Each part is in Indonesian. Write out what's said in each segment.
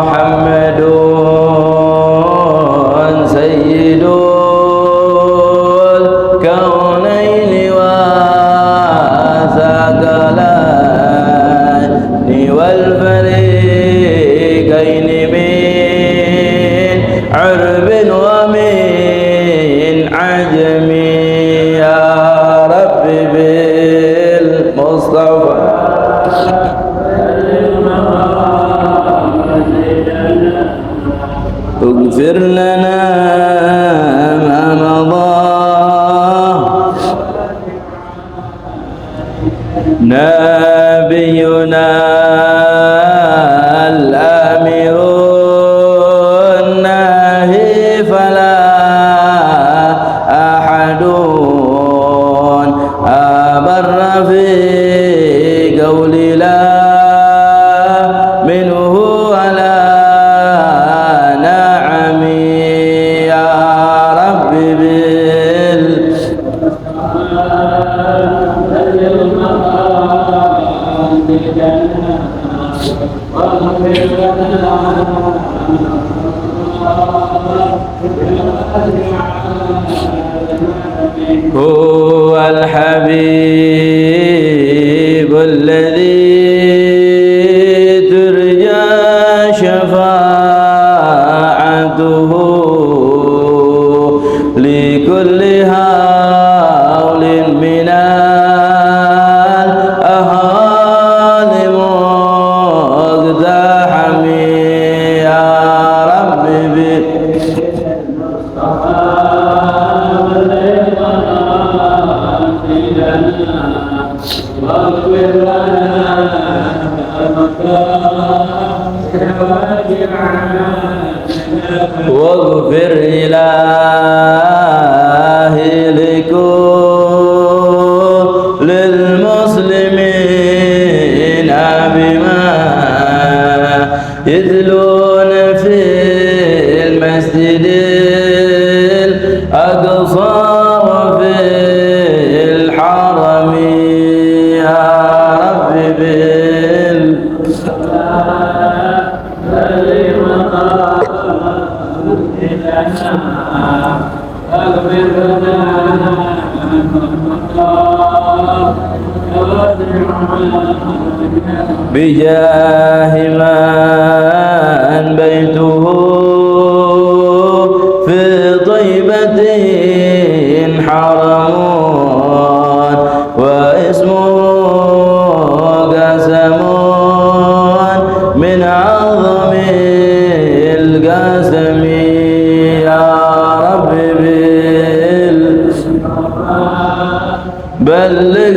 محمد سيد الكونين والثقلين والفريقين من عرب ومن عجم يا رب بالمصطفى اغفر لنا ما مضى نبينا الأمير الناهي فلا أحد أبر في قول لا منه ولا نعم يا رب هو الحبيب الذي ترجى شفاعته لكل هول من الأهوال مقتحم يا رب واغفر إلهي لكل المسلمين بما يتلون في المسجد الأقصى وفي الحرم يا رب بجاه من بيته في طيبة حرم واسمه قسم من أعظم القسم يا رب بلغ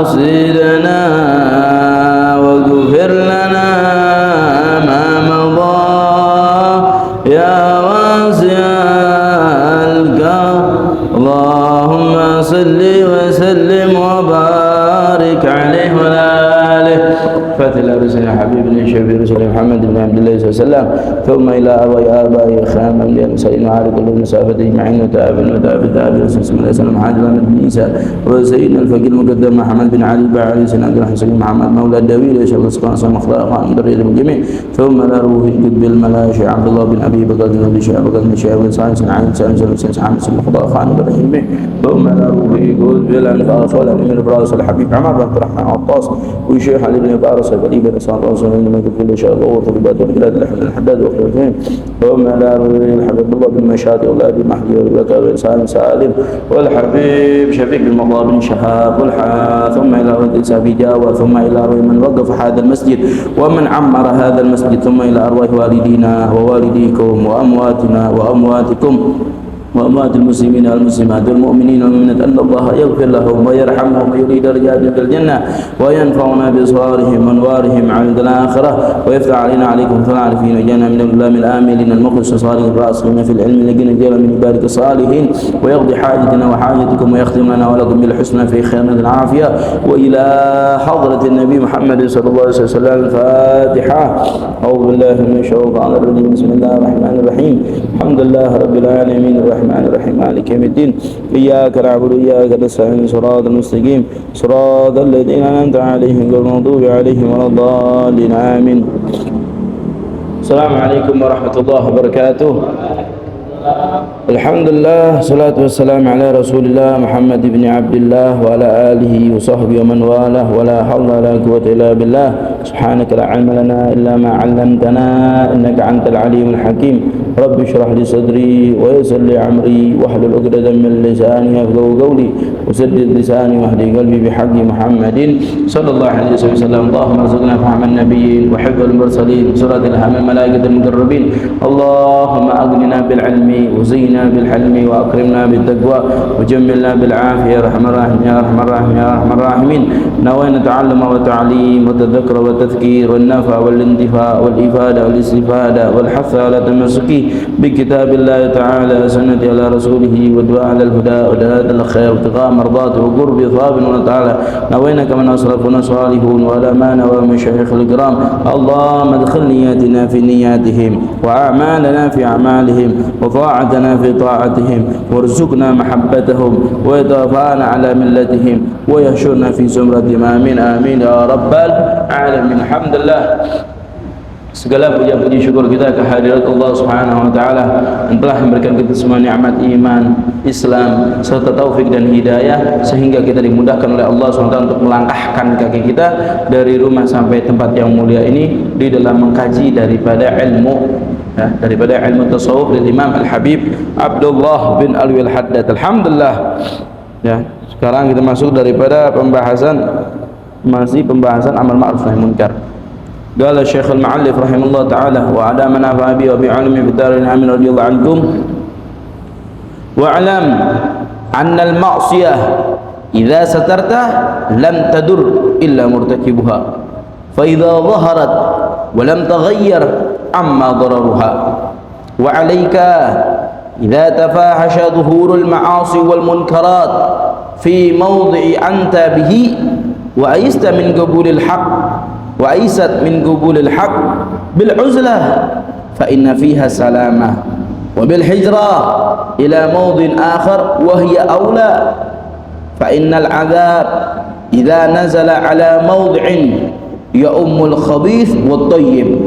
مقاصدنا واغفر لنا ما مضى يا واسع الكرم اللهم صل وسلم وبارك عليه وعلى آله فاتح رسول حبيبنا الشفيع رسول محمد بن عبد الله صلى الله عليه وسلم ثم إلى آبائي خام أنبياء المرسلين وعلى كل المسافة أجمعين وتابعين وتابعين رسول الله صلى الله عليه وسلم حاج بن عيسى وسيدنا الفقيه المقدم محمد بن علي بن علي سيدنا عبد الحسين محمد مولى الدويل يا شيخ الاسقاط مخلوق مدري الجميع ثم لا روح القطب الملاشي عبد الله بن أبي بكر بن شيخ بكر بن شيخ بن سعيد بن علي سعيد بن سعيد حامد بن خضار خان الرحيم ثم لا روح القطب الأنفاس ولا من البراس الحبيب عمر بن عبد الرحمن عطاس والشيخ علي بن بارس القريب رسول الله صلى الله عليه وسلم كل شيء الله وطلبات البلاد الحمد الحداد وخلفين ثم لا روح الحبيب الله بن مشاد أولاد المهدي والبكر سالم سالم والحبيب شفيق المضى بن شهاب والحا ثم إلى رد سابي جاوى ثم إلى روح من وقف هذا المسجد ومن عمر هذا المسجد ثم إلى أرواح والدينا ووالديكم وأمواتنا وأمواتكم وأموات المسلمين والمسلمات والمؤمنين والمؤمنات أن الله يغفر لهم ويرحمهم ويريد رجال الجنة وينفعنا بإصرارهم وأنوارهم عند الآخرة ويفتح علينا عليكم فتح العارفين وجعلنا من الغلام الآملين المخلص الصالح الراسخين في العلم الذين جعل من عبادك الصالحين ويقضي حاجتنا وحاجتكم ويختم لنا ولكم بالحسنى في خير العافية وإلى حضرة النبي محمد صلى الله عليه وسلم الفاتحة. أعوذ بالله من الشيطان الرجيم. بسم الله الرحمن الرحيم. الحمد لله رب العالمين الرحمن الرحيم مالك يوم الدين إياك نعبد وإياك نستعين صراط المستقيم صراط الذين أنعمت عليهم غير المغضوب عليهم ولا الضالين آمين. السلام عليكم ورحمة الله وبركاته. Alhamdulillah, salatu wassalam ala rasulillah Muhammad ibn Abdullah wa ala alihi wa sahbihi wa man walah wa la hawla wa la quwwata illa billah. Subhanaka la ilma lana illa ma 'allamtana innaka antal alimul hakim. Rabbi shrah li sadri wa yassir li amri wahlul 'uqdatam min lisani yafqahu qawli wa saddid lisani wahdi qalbi bihaqqi Muhammadin sallallahu alaihi wasallam. Allahumma arzuqna fahman nabiyyin wa hifdzal mursalin suratil hamam malaikatil muqarrabin. Allahumma aghnina bil ilmi wa zayyina بالحلم وأكرمنا بالتقوى وجملنا بالعافية يا أرحم الراحمين يا أرحم الراحمين يا أرحم الراحمين. نوينا تعلم وتعليم والتذكر والتذكير والنفع والانتفاع والإفادة والاستفادة والحث على تمسك بكتاب الله تعالى وسنة على رسوله والدعاء على الهدى ودلالة الخير وابتغاء مرضاته وقرب ثواب وتعالى. نوينا كما أسلفنا صالحون ولا ما نوى مشايخ الكرام. اللهم ادخل نياتنا في نياتهم وأعمالنا في أعمالهم وطاعتنا في طاعتهم وارزقنا محبتهم ويتوفانا على ملتهم ويحشرنا في زمرتهم آمين آمين يا رب العالمين. Alhamdulillah, segala puja-puji syukur kita kehadirat Allah Subhanahu wa taala yang telah memberikan kita semua nikmat iman, Islam serta taufik dan hidayah sehingga kita dimudahkan oleh Allah Subhanahu wa taala untuk melangkahkan kaki kita dari rumah sampai tempat yang mulia ini di dalam mengkaji daripada ilmu tasawuf dari Imam Al-Habib Abdullah bin Alwi Al-Haddad. Alhamdulillah, ya, sekarang kita masuk daripada pembahasan amal ma'ruf nahi munkar. Qala Syekh Al-Mu'allif rahimahullah ta'ala wa ada man afa bi wa bi ilmi fi darin amin radhiyallahu ankum wa alam anna al-ma'siyah idza satarta lam tadur illa murtakibuha fa idza dhaharat wa lam taghayyar amma dararuha wa alayka idza tafahasha dhuhurul ma'asi wal munkarat fi mawdi'i anta bihi wa ayista min qabulil haqq wa aysat min qabulil haqq bil uzlah fa inna fiha salamah wa bil hijrah ila mawdin akhar wa hiya awla fa innal adhab idza nazala ala mawdi'in ya ummul khabith wat tayyib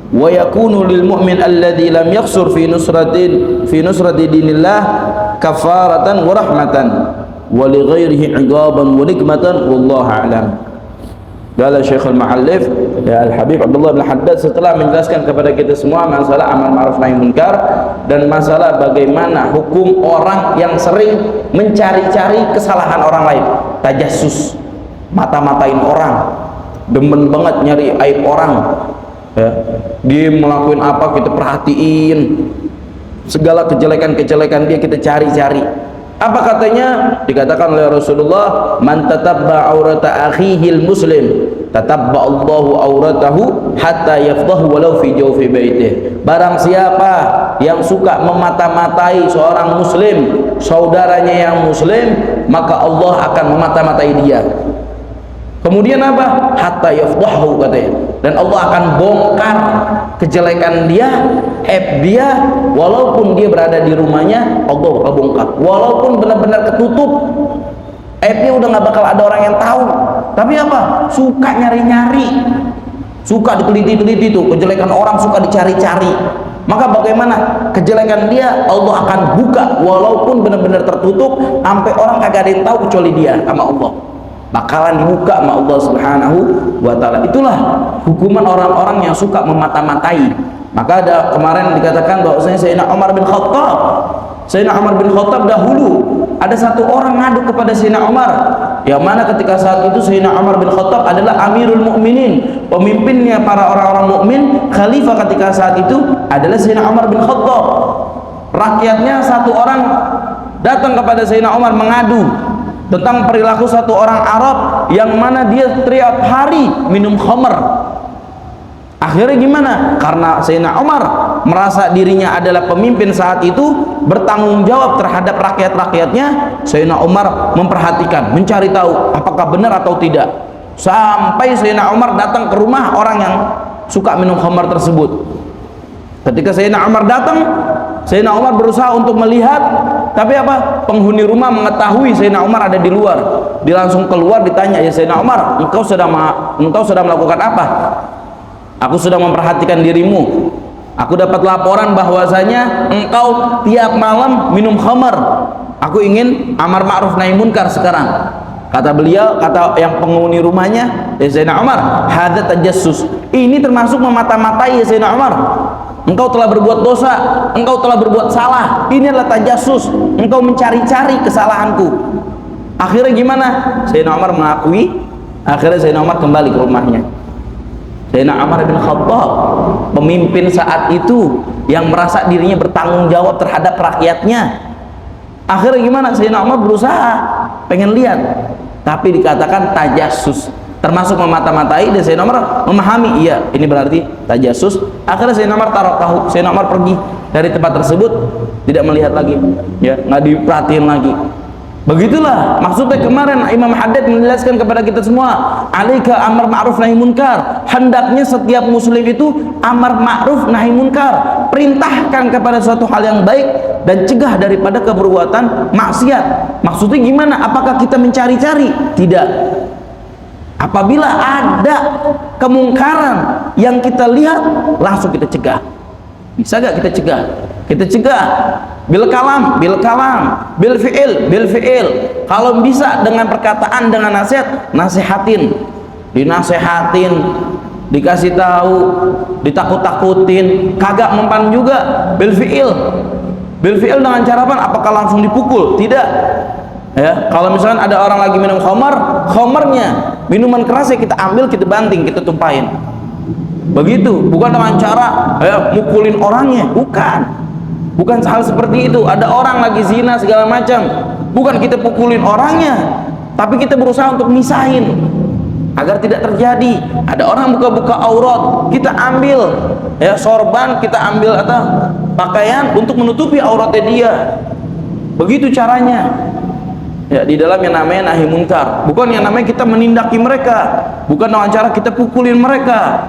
wa yakunu lil mu'min alladhi lam yakhsur fi nusrati dinillah kafaratan wa rahmatan wa li ghairihi 'iqaban wa nikmatan wallahu a'lam. Qala Syekh Al-Mu'allif ya Al-Habib Abdullah bin Haddad setelah menjelaskan kepada kita semua masalah amal ma'ruf nahi munkar dan masalah bagaimana hukum orang yang sering mencari-cari kesalahan orang lain, tajassus, mata-matain orang, demen banget nyari aib orang, ya, dia melakukan apa kita perhatiin, segala kejelekan-kejelekan dia kita cari-cari. Apa katanya? Dikatakan oleh Rasulullah, man tatabba aurata akhihil muslim tatabba Allahu auratahu hatta yafdahu walau fi jawfi baitih. Barang siapa yang suka memata-matai seorang muslim, saudaranya yang muslim, maka Allah akan memata-matai dia. Kemudian apa? Hatta yafdahu katanya. Dan Allah akan bongkar kejelekan dia, aib dia, walaupun dia berada di rumahnya, Allah bakal bongkar. Walaupun benar-benar ketutup, aibnya udah nggak bakal ada orang yang tahu. Tapi apa? Suka nyari-nyari, suka diteliti-teliti tuh kejelekan orang, suka dicari-cari. Maka bagaimana kejelekan dia Allah akan buka, walaupun benar-benar tertutup, sampai orang kagak ada yang tahu kecuali dia sama Allah. Bakalan dibuka sama Allah Subhanahu wa taala. Itulah hukuman orang-orang yang suka memata-matai. Maka ada kemarin dikatakan bahwasanya Sayyidina Umar bin Khattab dahulu ada satu orang ngadu kepada Sayyidina Umar, yang mana ketika saat itu Sayyidina Umar bin Khattab adalah Amirul Mukminin, pemimpinnya para orang-orang mukmin, khalifah ketika saat itu adalah Sayyidina Umar bin Khattab. Rakyatnya satu orang datang kepada Sayyidina Umar mengadu tentang perilaku satu orang Arab yang mana dia tiap hari minum khamr. Akhirnya gimana? Karena Sayyidina Umar merasa dirinya adalah pemimpin saat itu, bertanggung jawab terhadap rakyat-rakyatnya, Sayyidina Umar memperhatikan, mencari tahu apakah benar atau tidak. Sampai Sayyidina Umar datang ke rumah orang yang suka minum khamr tersebut. Ketika Sayyidina Umar datang, Sayyidina Umar berusaha untuk melihat, tapi apa? Penghuni rumah mengetahui Sayyidina Umar ada di luar. Dia langsung keluar, ditanya, "Ya Sayyidina Umar, engkau sudah melakukan apa?" "Aku sudah memperhatikan dirimu. Aku dapat laporan bahwasanya engkau tiap malam minum khamar. Aku ingin amar ma'ruf nahi munkar sekarang." Kata beliau, kata yang penghuni rumahnya, "Ya Sayyidina Umar, hadza tajassus." Ini termasuk memata-matai ya Sayyidina Umar. Engkau telah berbuat dosa, engkau telah berbuat salah. Ini adalah tajassus, engkau mencari-cari kesalahanku. Akhirnya gimana? Sayyidina Umar mengakui. Akhirnya Sayyidina Umar kembali ke rumahnya. Sayyidina Umar bin Khattab, pemimpin saat itu yang merasa dirinya bertanggung jawab terhadap rakyatnya. Akhirnya gimana? Sayyidina Umar berusaha pengen lihat, tapi dikatakan tajassus, termasuk memata-matai. Dan Sayyidina Umar memahami, iya ini berarti tajassus. Akhirnya Sayyidina Umar taruh tahu, Sayyidina Umar pergi dari tempat tersebut, tidak melihat lagi, ya nggak diperhatiin lagi. Begitulah maksudnya kemarin Imam Haddad menjelaskan kepada kita semua, alaika amar ma'ruf nahi munkar. Hendaknya setiap muslim itu amar ma'ruf nahi munkar, perintahkan kepada suatu hal yang baik dan cegah daripada keperbuatan maksiat. Maksudnya gimana? Apakah kita mencari-cari? Tidak. Apabila ada kemungkaran yang kita lihat, langsung kita cegah. Bisa gak kita cegah? Kita cegah bil kalam, bil fi'il. Kalau bisa dengan perkataan, dengan nasihat, nasihatin, dinasehatin, dikasih tahu, ditakut-takutin. Kagak mempan juga bil fi'il dengan cara apa? Apakah langsung dipukul? Tidak. Ya, kalau misalkan ada orang lagi minum khamarnya, minuman kerasnya kita ambil, kita banting, kita tumpahin. Begitu, bukan dengan cara mukulin orangnya, bukan hal seperti itu. Ada orang lagi zina segala macam, bukan kita pukulin orangnya, tapi kita berusaha untuk misahin agar tidak terjadi. Ada orang buka-buka aurat, kita ambil sorban, kita ambil atau pakaian untuk menutupi auratnya dia. Begitu caranya. Ya, di dalam yang namanya nahi munkar, bukan yang namanya kita menindaki mereka, bukan dengan cara kita pukulin mereka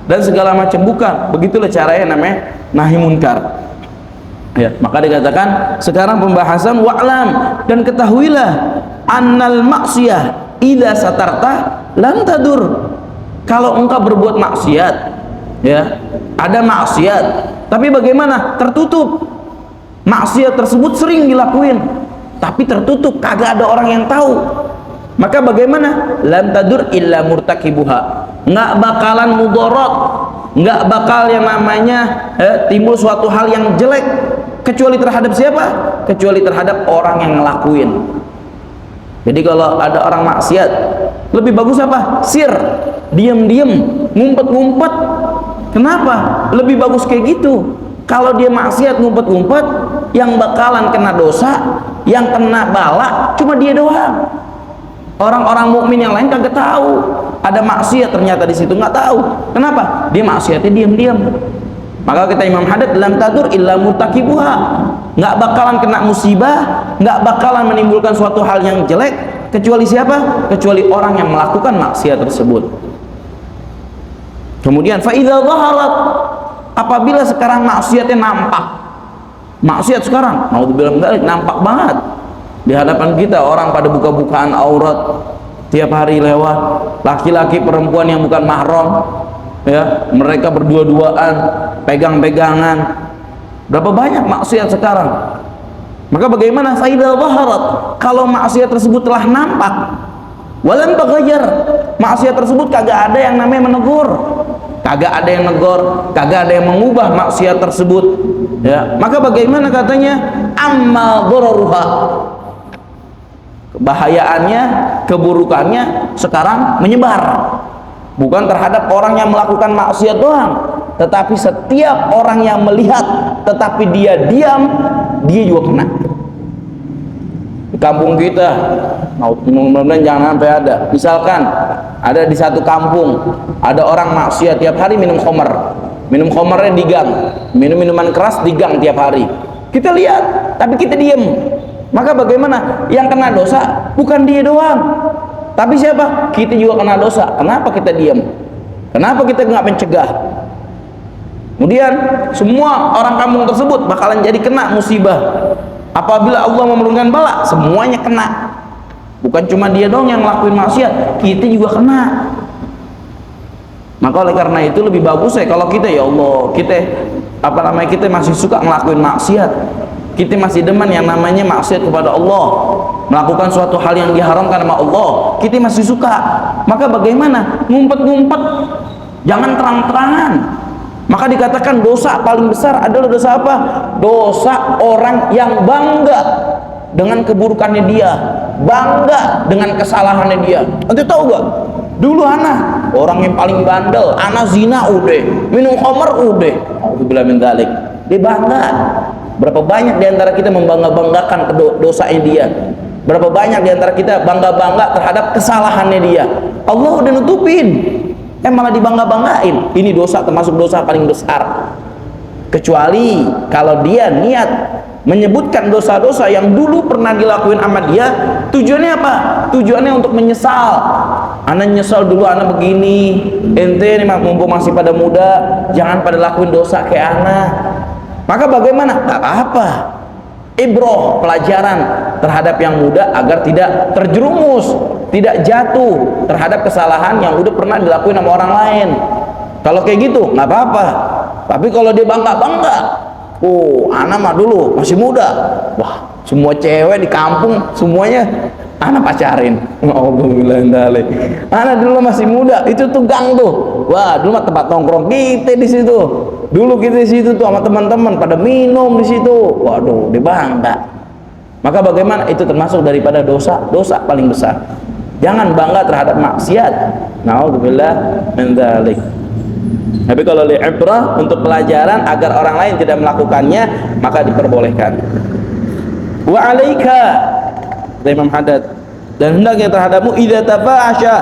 dan segala macam, bukan. Begitulah caranya namanya nahi munkar. Ya, maka dikatakan sekarang pembahasan wa'lam, dan ketahuilah annal maksiyah idza satarta lam tadur. Kalau engkau berbuat maksiat, ya, ada maksiat, tapi bagaimana? Tertutup. Maksiat tersebut sering dilakuin, tapi tertutup, kagak ada orang yang tahu. Maka bagaimana? Lam tadur illa murtakibuha. Nggak bakalan mudarat, nggak bakal yang namanya timbul suatu hal yang jelek, kecuali terhadap siapa? Kecuali terhadap orang yang ngelakuin. Jadi kalau ada orang maksiat, lebih bagus apa? Sir, diam-diam, ngumpet-ngumpet. Kenapa? Lebih bagus kayak gitu. Kalau dia maksiat ngumpet-ngumpet, yang bakalan kena dosa, yang kena bala cuma dia doang. Orang-orang mukmin yang lain kagak tahu ada maksiat, ternyata di situ nggak tahu. Kenapa? Dia maksiatnya diam-diam. Maka kata Imam Haddad, lam tadur illa murtakibuha. Nggak bakalan kena musibah, nggak bakalan menimbulkan suatu hal yang jelek, kecuali siapa? Kecuali orang yang melakukan maksiat tersebut. Kemudian fa idza dhaharat, apabila sekarang maksiatnya nampak, maksiat sekarang naudzubillah nampak banget di hadapan kita, orang pada buka-bukaan aurat tiap hari lewat, laki-laki perempuan yang bukan mahram, ya, mereka berdua-duaan, pegang-pegangan. Berapa banyak maksiat sekarang? Maka bagaimana? Fa idza dhaharat, kalau maksiat tersebut telah nampak, walam taghayyar, maksiat tersebut kagak ada yang namanya menegur, kagak ada yang negor, kagak ada yang mengubah maksiat tersebut, ya, maka bagaimana? Katanya amma dhararuha, kebahayaannya, keburukannya sekarang menyebar, bukan terhadap orang yang melakukan maksiat doang, tetapi setiap orang yang melihat tetapi dia diam, dia juga kena. Di kampung kita, mudah-mudahan jangan sampai ada, misalkan ada di satu kampung ada orang maksiat tiap hari minum khamar, minum khamarnya di gang, minum minuman keras di gang tiap hari, kita lihat tapi kita diam. Maka bagaimana? Yang kena dosa bukan dia doang, tapi siapa? Kita juga kena dosa. Kenapa kita diam? Kenapa kita nggak mencegah? Kemudian semua orang kampung tersebut bakalan jadi kena musibah. Apabila Allah menurunkan bala, semuanya kena. Bukan cuma dia dong yang ngelakuin maksiat, kita juga kena. Maka oleh karena itu lebih bagus ya kalau kita, ya Allah, kita masih suka ngelakuin maksiat, kita masih demen yang namanya maksiat kepada Allah, melakukan suatu hal yang diharamkan sama Allah, kita masih suka. Maka bagaimana? Ngumpet-ngumpet, jangan terang-terangan. Maka dikatakan dosa paling besar adalah dosa apa? Dosa orang yang bangga dengan keburukannya dia, bangga dengan kesalahannya dia. Nanti tahu gak? Dulu anak orang yang paling bandel, anak zina udah, minum khamar udah, alhamdulillah min dzalik. Dia bangga. Berapa banyak diantara kita membangga-banggakan dosanya dia? Berapa banyak diantara kita bangga-bangga terhadap kesalahannya dia? Allah udah nutupin, malah dibangga-banggain. Ini dosa, termasuk dosa paling besar. Kecuali kalau dia niat menyebutkan dosa-dosa yang dulu pernah dilakuin sama dia, tujuannya apa? Tujuannya untuk menyesal. Anak nyesal dulu anak begini, ente nih mumpung masih pada muda, jangan pada lakuin dosa kayak anak. Maka bagaimana? Tak apa-apa. Ibroh, pelajaran terhadap yang muda agar tidak terjerumus, tidak jatuh terhadap kesalahan yang udah pernah dilakuin sama orang lain. Kalau kayak gitu nggak apa-apa. Tapi kalau dia bangga-bangga, oh anak mah dulu masih muda, wah semua cewek di kampung semuanya anak pacarin. Alhamdulillah. Anak dulu masih muda, itu tuh gang tuh, wah dulu mah tempat nongkrong kita di situ. Dulu kita di situ tuh sama teman-teman pada minum di situ. Waduh, dia bangga. Maka bagaimana? Itu termasuk daripada dosa paling besar. Jangan bangga terhadap maksiat. Na'udzubillah min dzalik. Tapi kalau li'ibrah, untuk pelajaran agar orang lain tidak melakukannya, maka diperbolehkan. Wa 'alaika, Imam Haddad, dan hendaknya terhadapmu idza tafa'asha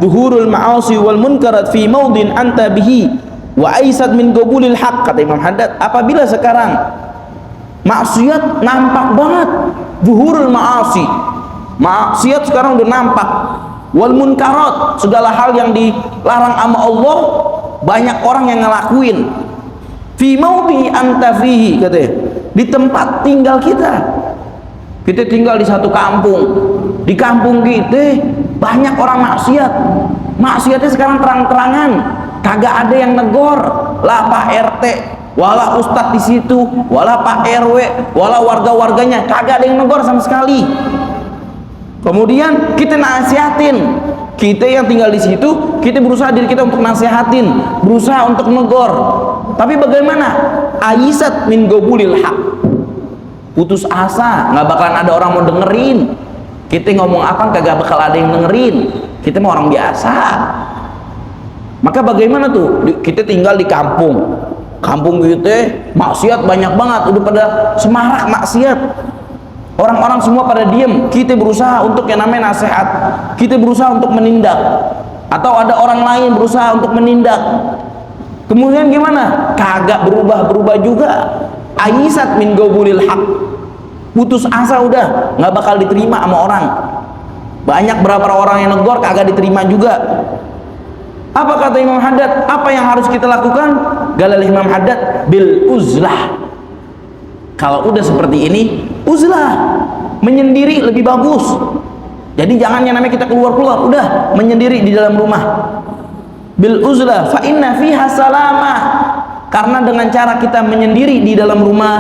dhuhurul ma'asi wal munkarat fi maudin anta bihi wa aisat min qabulil haqq, kata Imam Haddad, apabila sekarang maksiat nampak banget, dhuhurul ma'asi, maksiat sekarang udah nampak, wal munkarat, segala hal yang dilarang sama Allah banyak orang yang ngelakuin, fi maudi anta fihi, katanya di tempat tinggal kita tinggal di satu kampung, di kampung kita banyak orang maksiatnya sekarang terang-terangan, kagak ada yang negor, lah Pak RT, wala ustadz di situ, wala Pak RW, wala warga-warganya, kagak ada yang negor sama sekali. Kemudian kita nasihatin, kita yang tinggal di situ, kita berusaha diri kita untuk nasihatin, berusaha untuk negor. Tapi bagaimana? Aisat min gobulil haq, putus asa, nggak bakalan ada orang mau dengerin. Kita ngomong apa kagak bakal ada yang dengerin. Kita mah orang biasa. Maka bagaimana tuh? Kita tinggal di kampung kita maksiat banyak banget, udah pada semarak maksiat. Orang-orang semua pada diem, kita berusaha untuk yang namanya nasihat, kita berusaha untuk menindak, atau ada orang lain berusaha untuk menindak. Kemudian gimana? Kagak berubah juga. Aisat min gobulil haq, putus asa, udah nggak bakal diterima sama orang. Banyak berapa orang yang negor kagak diterima juga. Apa kata Imam Haddad? Apa yang harus kita lakukan? Galal Imam Haddad, bil uzlah. Kalau udah seperti ini, uzlah, menyendiri lebih bagus. Jadi jangan yang namanya kita keluar-keluar, udah menyendiri di dalam rumah. Bil uzlah fa inna fiha salamah. Karena dengan cara kita menyendiri di dalam rumah,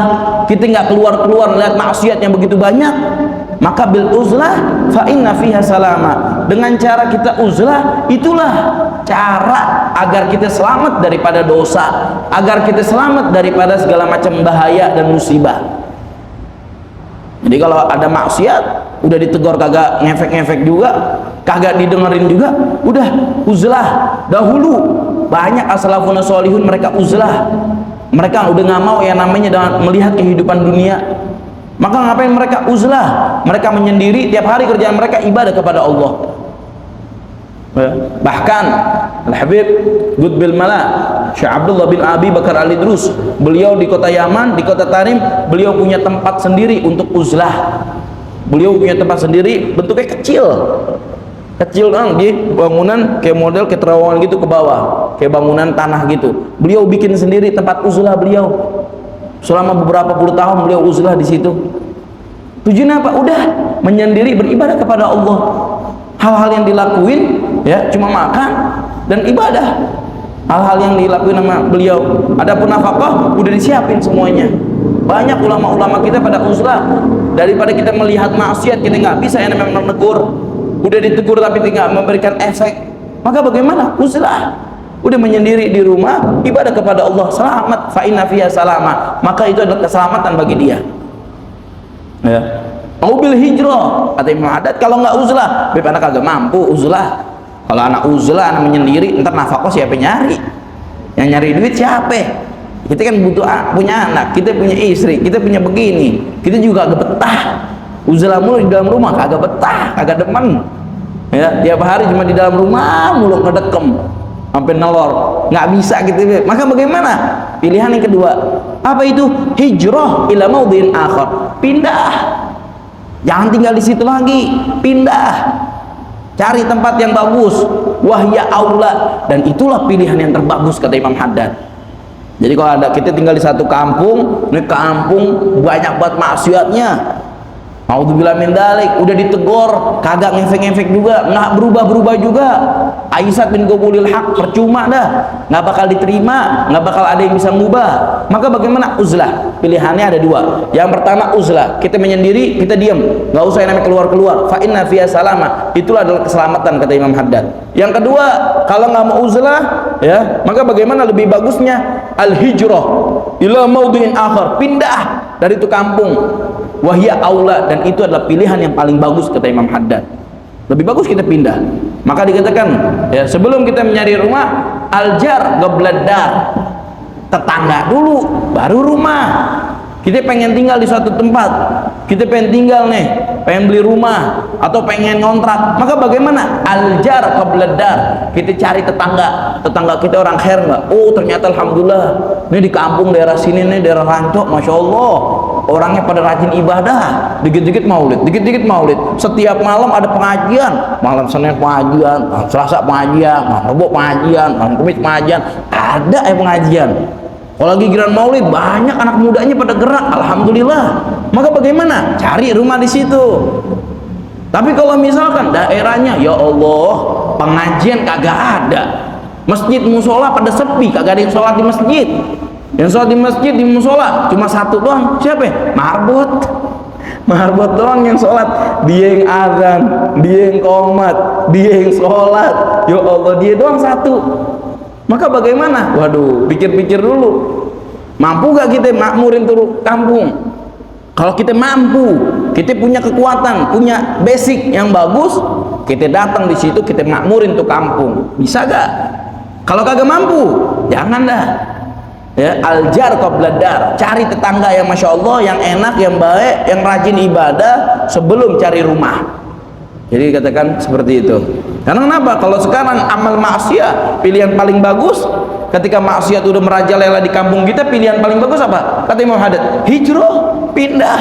kita nggak keluar-keluar lihat maksiat yang begitu banyak, maka bil uzlah fa inna fiha salama. Dengan cara kita uzlah, itulah cara agar kita selamat daripada dosa, agar kita selamat daripada segala macam bahaya dan musibah. Jadi kalau ada maksiat, udah ditegur kagak ngefek-ngefek juga, kagak didengerin juga, udah uzlah dahulu. Banyak as-salafun sholihun mereka uzlah, mereka udah nggak mau yang namanya dengan melihat kehidupan dunia. Maka ngapain mereka uzlah? Mereka menyendiri, tiap hari kerjaan mereka ibadah kepada Allah. Bahkan Al-Habib Qutbil Mala Syekh Abdullah bin Abi Bakar Al-Idrus, beliau di kota Yaman, di kota Tarim, beliau punya tempat sendiri untuk uzlah. Beliau punya tempat sendiri, bentuknya kecil, kecil kan, di bangunan kayak model kayak terowongan gitu ke bawah, kayak bangunan tanah gitu. Beliau bikin sendiri tempat uzlah beliau. Selama beberapa puluh tahun beliau uzlah di situ. Tujuannya apa? Udah menyendiri beribadah kepada Allah. Hal-hal yang dilakuin ya cuma makan dan ibadah. Hal-hal yang dilakuin sama beliau. Adapun nafkah udah disiapin semuanya. Banyak ulama-ulama kita pada uzlah. Daripada kita melihat maksiat, kita nggak bisa yang namanya menegur. Udah ditegur tapi tidak memberikan efek, maka bagaimana? Uzlah. Udah menyendiri di rumah, ibadah kepada Allah, selamat, fa inna fiha salama, maka itu adalah keselamatan bagi dia. Ya. Mobil hijrah, kata Imam Haddad, kalau nggak uzlah, beb anak kagak mampu uzlah. Kalau anak uzlah, anak menyendiri, ntar nafkah siapa nyari? Yang nyari duit siapa? Kita kan butuh punya anak, kita punya istri, kita punya begini, kita juga agak betah. Uzlah mulu di dalam rumah kagak betah, kagak demen. Ya, tiap hari cuma di dalam rumah mulu ngedekem sampai nelor, nggak bisa gitu. Maka bagaimana? Pilihan yang kedua, apa itu? Hijrah ila maudhin akhar. Pindah. Jangan tinggal di situ lagi, pindah. Cari tempat yang bagus. Wahya aula, dan itulah pilihan yang terbagus kata Imam Haddad. Jadi kalau ada kita tinggal di satu kampung, ini kampung banyak banget maksiatnya. Naudzubillah min dzalik, udah ditegur, kagak ngefek-ngefek juga, nggak berubah-berubah juga. Aisyah bin Qabulil Haq, percuma dah, nggak bakal diterima, nggak bakal ada yang bisa ngubah. Maka bagaimana? Uzlah. Pilihannya ada dua. Yang pertama uzlah, kita menyendiri, kita diam, nggak usah yang namanya keluar-keluar. Fa inna fiha salama, itulah adalah keselamatan kata Imam Haddad. Yang kedua, kalau nggak mau uzlah, ya, maka bagaimana lebih bagusnya? Al hijrah ila maudhin akhar, pindah dari itu kampung. Wahya aula, dan itu adalah pilihan yang paling bagus kata Imam Haddad. Lebih bagus kita pindah. Maka dikatakan ya, sebelum kita mencari rumah, aljar gebledar, tetangga dulu baru rumah. Kita pengen tinggal di suatu tempat, kita pengen tinggal nih, pengen beli rumah atau pengen ngontrak, maka bagaimana? Aljar gebledar, kita cari tetangga kita orang khair nggak? Oh ternyata alhamdulillah, ini di kampung daerah sini nih, daerah Rancok, masya Allah, orangnya pada rajin ibadah, dikit-dikit maulid, setiap malam ada pengajian, malam Senin pengajian, malam Selasa pengajian, malam Rabu pengajian, malam Kamis pengajian, ada pengajian. Kalau lagi giliran maulid, banyak anak mudanya pada gerak, alhamdulillah. Maka bagaimana? Cari rumah di situ. Tapi kalau misalkan daerahnya, ya Allah, pengajian kagak ada, masjid musola pada sepi, kagak ada yang sholat di masjid. Yang sholat di masjid di musola cuma satu doang, siapa? Marbot doang yang sholat. Dia yang azan, dia yang qomat, dia yang sholat. Ya Allah, dia doang satu. Maka bagaimana? Waduh, pikir-pikir dulu. Mampu gak kita makmurin tuh kampung? Kalau kita mampu, kita punya kekuatan, punya basic yang bagus, kita datang di situ, kita makmurin tuh kampung. Bisa gak? Kalau kagak mampu, jangan dah. Ya, aljar qabladar, cari tetangga yang masya Allah, yang enak, yang baik, yang rajin ibadah sebelum cari rumah. Jadi katakan seperti itu. Karena kenapa? Kalau sekarang amal maksiat pilihan paling bagus, ketika maksiat udah merajalela di kampung kita, pilihan paling bagus apa? Kata Imam Haddad, hijrah, pindah.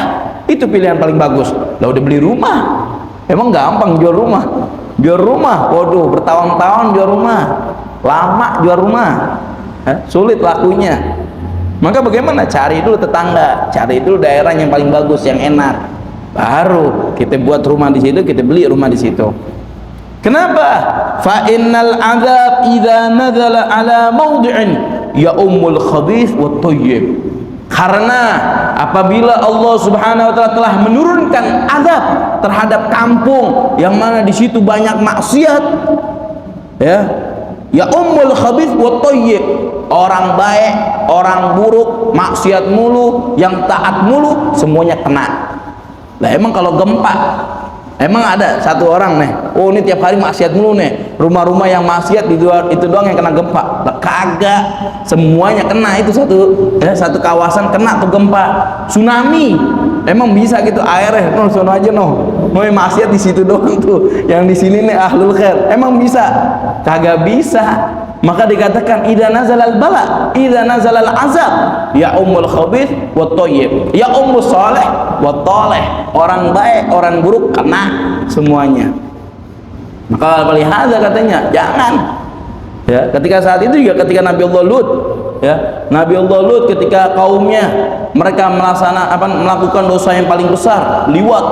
Itu pilihan paling bagus. Lah udah beli rumah, emang gampang jual rumah? Jual rumah, waduh, bertahun-tahun jual rumah, lama jual rumah, sulit lakunya. Maka bagaimana? Cari dulu tetangga, cari dulu daerah yang paling bagus, yang enak. Baru kita buat rumah di situ, kita beli rumah di situ. Kenapa? Fa innal azab idza nazala ala mawdi'in ya ummul khabith wa thayyib. Karena apabila Allah Subhanahu wa taala telah menurunkan azab terhadap kampung yang mana di situ banyak maksiat, ya ummul khabith wa thayyib, orang baik, orang buruk, maksiat mulu, yang taat mulu, semuanya kena. Lah emang kalau gempa, emang ada satu orang nih, oh ini tiap hari maksiat mulu nih, rumah-rumah yang maksiat itu doang yang kena gempa? Lah kagak, semuanya kena. Itu satu kawasan kena tuh gempa. Tsunami, emang bisa gitu airnya? No, sono aja mau maksiat di situ doang tuh, yang di sini nih ahlul khair, emang bisa? Kagak bisa. Maka dikatakan idza nazalal bala, idza nazalal azab, ya ummul khabith wa thayyib, ya ummus salih wa talih, orang baik, orang buruk kena semuanya. Maka walihada katanya jangan. Ya, ketika saat itu juga ketika Nabi Allah Lut, ya, Nabi Allah Lut ketika kaumnya mereka melakukan dosa yang paling besar, liwat,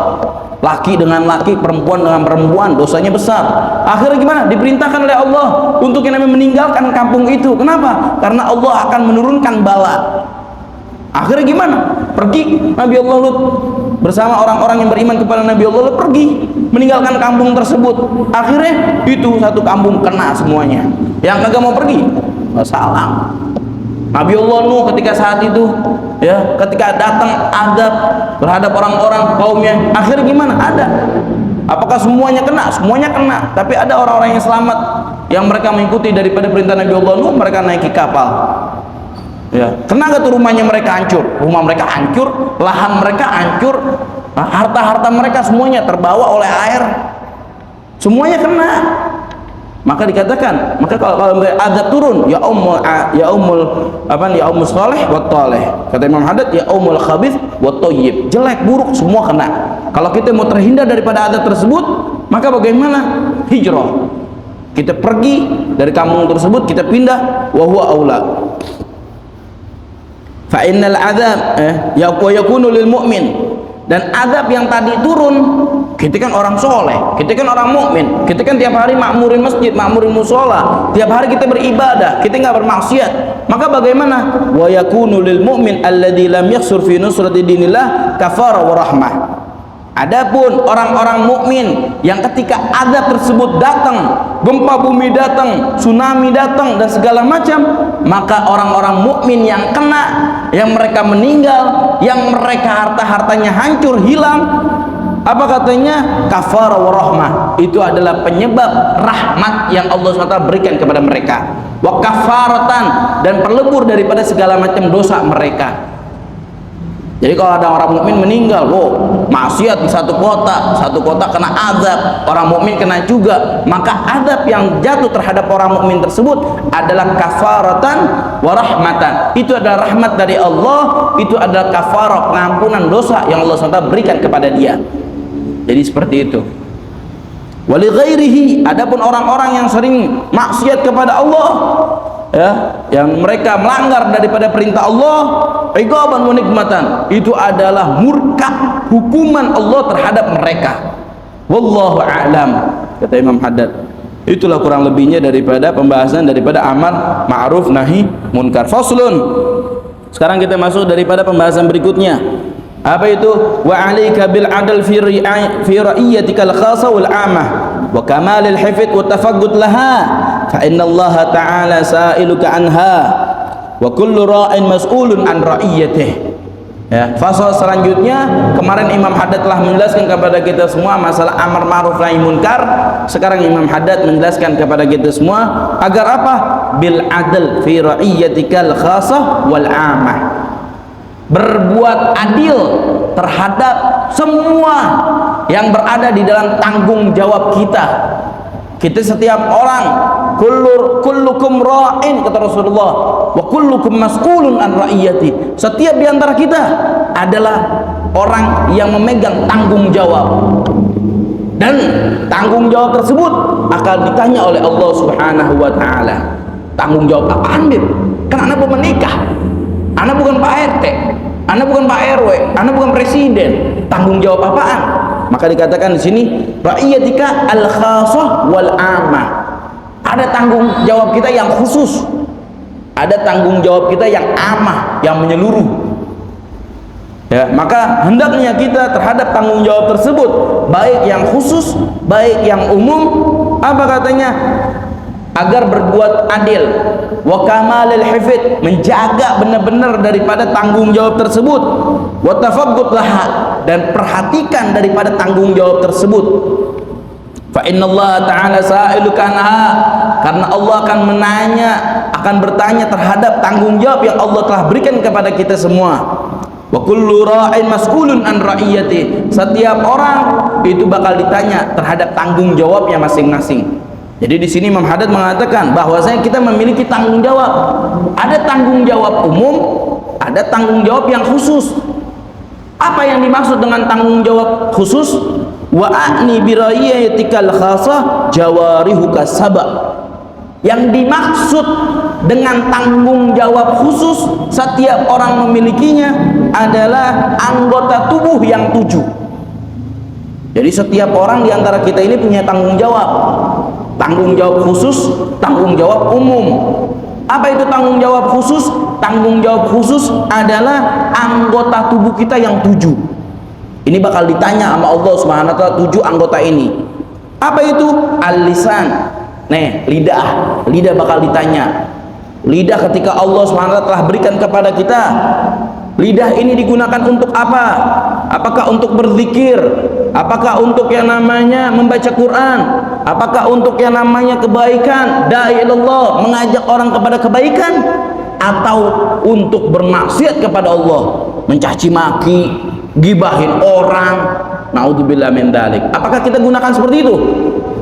laki dengan laki, perempuan dengan perempuan, dosanya besar. Akhirnya gimana? Diperintahkan oleh Allah untuk yang namanya meninggalkan kampung itu. Kenapa? Karena Allah akan menurunkan bala. Akhirnya gimana? Pergi Nabi Allah Lut bersama orang-orang yang beriman kepada Nabi Allah Lut, pergi meninggalkan kampung tersebut. Akhirnya itu satu kampung kena semuanya. Yang kagak mau pergi salah. Nabi Allah Nuh ketika saat itu, ya, ketika datang adab terhadap orang-orang kaumnya, akhirnya gimana? Ada. Apakah semuanya kena? Semuanya kena. Tapi ada orang-orang yang selamat, yang mereka mengikuti daripada perintah Nabi Allah Nuh, mereka naiki kapal. Ya, kena gak tuh rumahnya mereka hancur? Rumah mereka hancur, lahan mereka hancur, harta-harta mereka semuanya terbawa oleh air. Semuanya kena. Maka dikatakan, maka kalau azab turun, ya ummul salih wa talih. Kata Imam Haddad, ya ummul khabith wa thayyib. Jelek buruk semua kena. Kalau kita mau terhindar daripada azab tersebut, maka bagaimana? Hijrah. Kita pergi dari kampung tersebut, kita pindah, wa huwa aula. Fa innal adzab yakunu lil mu'min. Dan azab yang tadi turun, kita kan orang soleh, kita kan orang mukmin, kita kan tiap hari makmurin masjid, makmurin musola, tiap hari kita beribadah, kita nggak bermaksiat. Maka bagaimana? Wa yakunu lil mu'min alladzi lam yakhsur fi nusrati dinillah kafara wa rahmah. Adapun orang-orang mukmin yang ketika azab tersebut datang, gempa bumi datang, tsunami datang dan segala macam, maka orang-orang mukmin yang kena, yang mereka meninggal, yang mereka harta-hartanya hancur, hilang, apa katanya? Kafara wa rahmah. Itu adalah penyebab rahmat yang Allah SWT berikan kepada mereka. Wa kafaratan, dan pelebur daripada segala macam dosa mereka. Jadi kalau ada orang mukmin meninggal, maksiat di satu kota kena azab, orang mukmin kena juga, maka azab yang jatuh terhadap orang mukmin tersebut adalah kafaratan wa rahmatan. Itu adalah rahmat dari Allah, itu adalah kafarah, pengampunan dosa yang Allah SWT berikan kepada dia. Jadi seperti itu. Wali ghairihi, adapun orang-orang yang sering maksiat kepada Allah, ya, yang mereka melanggar daripada perintah Allah, iqaban wa nikmatan, itu adalah murka, hukuman Allah terhadap mereka. Wallahu a'lam. Kata Imam Haddad. Itulah kurang lebihnya daripada pembahasan daripada amar ma'ruf nahi munkar. Faslun. Sekarang kita masuk daripada pembahasan berikutnya. Apa itu? Wa 'alaika bil 'adl fi ra'iyyatikal khassa wal 'ammah wa kamalil hifdz wa tafaqqud laha fa inna Allah ta'ala sa'iluka anha wa kullu ra'in mas'ulun an ra'iyyatihi. Ya, fasal selanjutnya, kemarin Imam Haddad telah menjelaskan kepada kita semua masalah amar ma'ruf nahi munkar. Sekarang Imam Haddad menjelaskan kepada kita semua agar apa? Bil 'adl fi ra'iyyatikal khassa wal 'ammah. Berbuat adil terhadap semua yang berada di dalam tanggung jawab kita. Kita setiap orang, kullukum ra'in, kata Rasulullah, wa kullukum mas'ulun an ra'iyyati. Setiap di antara kita adalah orang yang memegang tanggung jawab, dan tanggung jawab tersebut akan ditanya oleh Allah Subhanahu wa ta'ala. Tanggung jawab apaan, Bib? Kan anak belum menikah, anak bukan Pak RT, anak bukan Pak RW, anak bukan presiden. Tanggung jawab apaan? Maka dikatakan di sini ra'iyyatika al-khassah wal 'ammah. Ada tanggung jawab kita yang khusus, ada tanggung jawab kita yang amah, yang menyeluruh. Ya, maka hendaknya kita terhadap tanggung jawab tersebut, baik yang khusus, baik yang umum, apa katanya? Agar berbuat adil, wa kamalil hifdz, menjaga benar-benar daripada tanggung jawab tersebut, wa tafaqqud laha, dan perhatikan daripada tanggung jawab tersebut. Fa innallaha ta'ala sa'iluka anha, karena Allah akan akan bertanya terhadap tanggung jawab yang Allah telah berikan kepada kita semua. Wa kullu ra'in mas'ulun an ra'iyyati, setiap orang itu bakal ditanya terhadap tanggung jawabnya masing-masing. Jadi di sini Imam Haddad mengatakan bahwasanya kita memiliki tanggung jawab. Ada tanggung jawab umum, ada tanggung jawab yang khusus. Apa yang dimaksud dengan tanggung jawab khusus? Wa a'ni bi raiyatikal khasah jawarihuka sabab. Yang dimaksud dengan tanggung jawab khusus setiap orang memilikinya adalah anggota tubuh yang 7. Jadi setiap orang di antara kita ini punya tanggung jawab. Tanggung jawab khusus, tanggung jawab umum. Apa itu tanggung jawab khusus? Tanggung jawab khusus adalah anggota tubuh kita yang 7. Ini bakal ditanya sama Allah Subhanahu wa taala 7 anggota ini. Apa itu? Al-lisan. Lidah bakal ditanya. Lidah ketika Allah Subhanahu wa taala telah berikan kepada kita, lidah ini digunakan untuk apa? Apakah untuk berzikir? Apakah untuk yang namanya membaca Quran? Apakah untuk yang namanya kebaikan? Da'i ilallah, mengajak orang kepada kebaikan? Atau untuk bermaksiat kepada Allah, mencaci maki, gibahin orang? Naudzubillah min dzalik. Apakah kita gunakan seperti itu?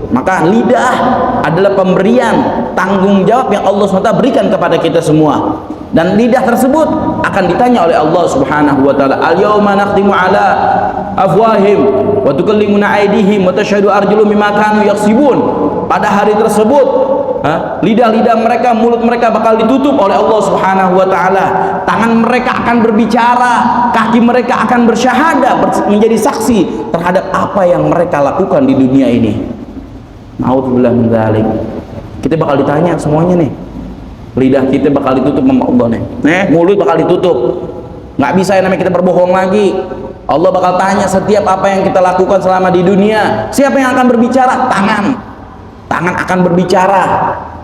Maka lidah adalah pemberian tanggung jawab yang Allah SWT berikan kepada kita semua, dan lidah tersebut akan ditanya oleh Allah Subhanahu wa taala. Al-yauma nakhtimu ala afwahim wa tukallimuna aydihim wa tashhadu arjuluhum bima kanu yaksibun. Pada hari tersebut lidah-lidah mereka, mulut mereka bakal ditutup oleh Allah Subhanahu wa taala. Tangan mereka akan berbicara, kaki mereka akan bersyahadah, menjadi saksi terhadap apa yang mereka lakukan di dunia ini. Naudzubillah min dzalik. Kita bakal ditanya semuanya nih. Lidah kita bakal ditutup sama Allah nih. Mulut bakal ditutup. Nggak bisa yang namanya kita berbohong lagi. Allah bakal tanya setiap apa yang kita lakukan selama di dunia. Siapa yang akan berbicara? Tangan. Tangan akan berbicara.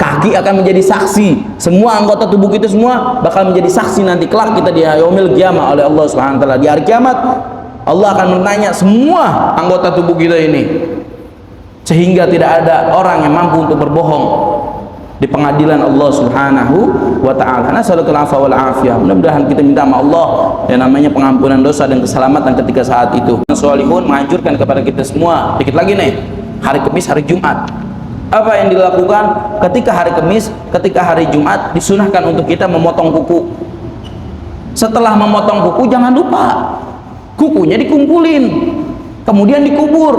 Kaki akan menjadi saksi. Semua anggota tubuh kita semua bakal menjadi saksi nanti kelak kita di yaumil qiyamah oleh Allah Subhanahu wa taala. Di hari kiamat Allah akan bertanya semua anggota tubuh kita ini, sehingga tidak ada orang yang mampu untuk berbohong di pengadilan Allah Subhanahu wa taala. Nasallallahu alaihi wal afiyah. Mudah-mudahan kita minta sama Allah yang namanya pengampunan dosa dan keselamatan ketika saat itu. Sholihun menganjurkan kepada kita semua, dikit lagi nih, hari Kamis, hari Jumat. Apa yang dilakukan ketika hari Kamis, ketika hari Jumat? Disunahkan untuk kita memotong kuku. Setelah memotong kuku, jangan lupa kukunya dikumpulin, kemudian dikubur.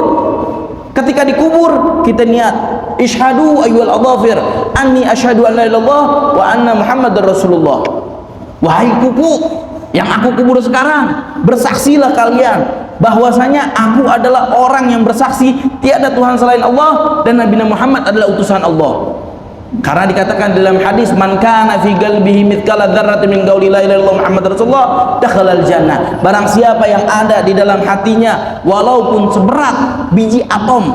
Ketika dikubur, kita niat, ishadu ayyuhal adhafir anni asyhadu an la ilaha illallah wa anna muhammadar rasulullah. Wahai kuku yang aku kubur sekarang, bersaksilah kalian bahwasanya aku adalah orang yang bersaksi tiada Tuhan selain Allah dan Nabi Muhammad adalah utusan Allah. Karena dikatakan dalam hadis, man kana fi qalbihi mithqala dzarratin min qauli la ilaha illallah muhammadar rasulullah dakhalal jannah. Barang siapa yang ada di dalam hatinya walaupun seberat biji atom,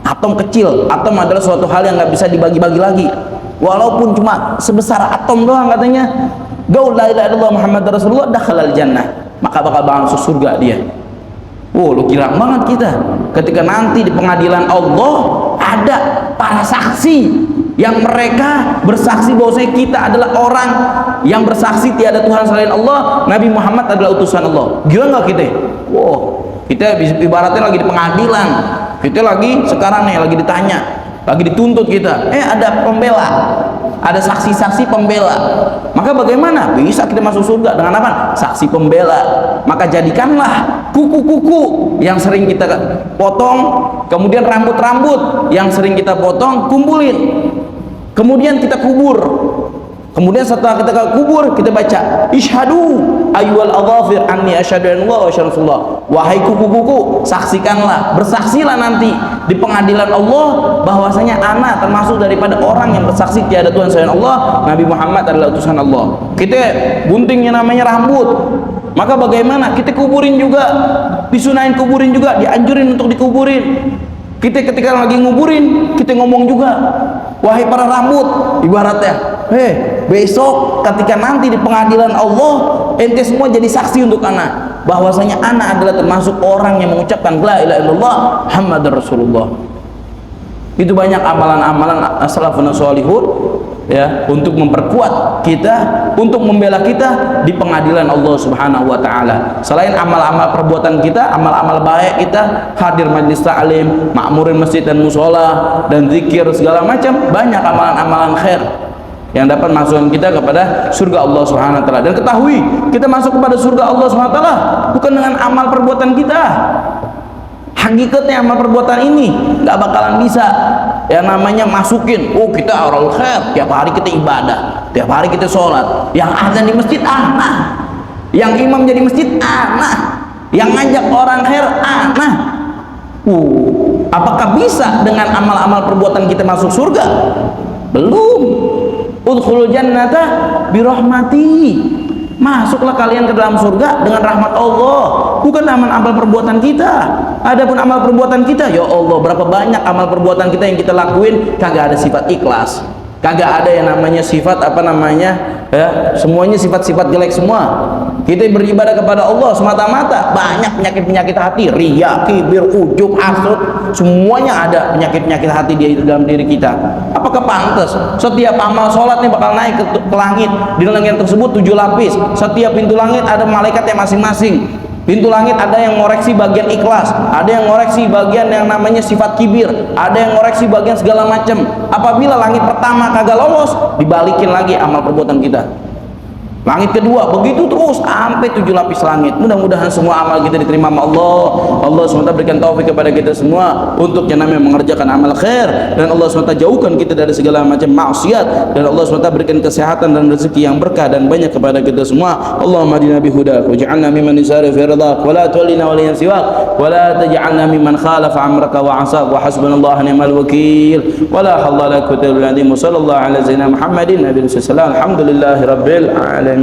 atom kecil, atom adalah suatu hal yang nggak bisa dibagi-bagi lagi, walaupun cuma sebesar atom doang katanya, qaul la ilaha illallah muhammadar rasulullah dakhalal jannah, maka bakal masuk surga dia. Lu girang banget kita ketika nanti di pengadilan Allah ada para saksi yang mereka bersaksi bahwa kita adalah orang yang bersaksi tiada Tuhan selain Allah, Nabi Muhammad adalah utusan Allah. Gila nggak kita? Kita ibaratnya lagi di pengadilan, kita lagi sekarang nih lagi ditanya, lagi dituntut kita. Ada pembela, ada saksi-saksi pembela. Maka bagaimana bisa kita masuk surga? Dengan apa? Saksi pembela. Maka jadikanlah kuku-kuku yang sering kita potong, kemudian rambut-rambut yang sering kita potong, kumpulin, kemudian kita kubur. Kemudian setelah kita kubur, kita baca ishadu ayyuhal adhafir anni asyhadu an la ilaha illallah. Wahai kuku-kuku, saksikanlah, bersaksilah nanti di pengadilan Allah bahwasanya ana termasuk daripada orang yang bersaksi tiada Tuhan selain Allah, Nabi Muhammad adalah utusan Allah. Kita guntingnya namanya rambut. Maka bagaimana? Kita kuburin juga, disunahin kuburin juga, dianjurin untuk dikuburin. Kita ketika lagi nguburin, kita ngomong juga, wahai para rambut, ibaratnya, besok ketika nanti di pengadilan Allah, ente semua jadi saksi untuk anak, bahwasanya anak adalah termasuk orang yang mengucapkan la ilaha illallah Muhammadar Rasulullah. Itu banyak amalan-amalan as-salafun sholihun ya, untuk memperkuat kita, untuk membela kita di pengadilan Allah Subhanahu wa taala. Selain amal-amal perbuatan kita, amal-amal baik kita, hadir majlis ta'lim, makmurin masjid dan musola dan zikir segala macam, banyak amalan-amalan khair yang dapat masukkan kita kepada surga Allah Subhanahu wa taala. Dan ketahui, kita masuk kepada surga Allah Subhanahu wa taala bukan dengan amal perbuatan kita. Hakikatnya amal perbuatan ini nggak bakalan bisa yang namanya masukin, oh kita orang khair, tiap hari kita ibadah, tiap hari kita sholat, yang azan di masjid anak, yang imam jadi masjid anak, yang ngajak orang khair anak. Apakah bisa dengan amal-amal perbuatan kita masuk surga? Belum. Udkhulul jannata birahmati. Masuklah kalian ke dalam surga dengan rahmat Allah, bukan amal perbuatan kita. Adapun amal perbuatan kita, ya Allah, berapa banyak amal perbuatan kita yang kita lakuin kagak ada sifat ikhlas, kagak ada yang namanya sifat ya, semuanya sifat-sifat jelek semua. Kita beribadah kepada Allah semata-mata, banyak penyakit-penyakit hati, riya, kibir, ujub, hasud, semuanya ada penyakit-penyakit hati di dalam diri kita. Apakah pantas setiap amal sholat nih bakal naik ke langit? Di langit tersebut 7 lapis, setiap pintu langit ada malaikatnya masing-masing. Pintu langit ada yang ngoreksi bagian ikhlas, ada yang ngoreksi bagian yang namanya sifat kibir, ada yang ngoreksi bagian segala macam. Apabila langit pertama kagak lolos, dibalikin lagi amal perbuatan kita. Langit kedua, begitu terus sampai 7 lapis langit. Mudah-mudahan semua amal kita diterima sama Allah. Allah SWT berikan taufik kepada kita semua untuk yang namanya mengerjakan amal khair, dan Allah SWT jauhkan kita dari segala macam maksiat, dan Allah SWT berikan kesehatan dan rezeki yang berkah dan banyak kepada kita semua. Allahumma hadina bihudak waj'alna mimman yusari fi ridak wa la tuwallina waliyan siwak wa la taj'alna mimman khalafa amraka wa 'asak wa hasbunallahu ni'mal wakil wa la hawla wa la quwwata illa billah. Sallallahu ala sayyidina Muhammadin nabiyyi sallallahu alhamdulillahi rabbil alamin.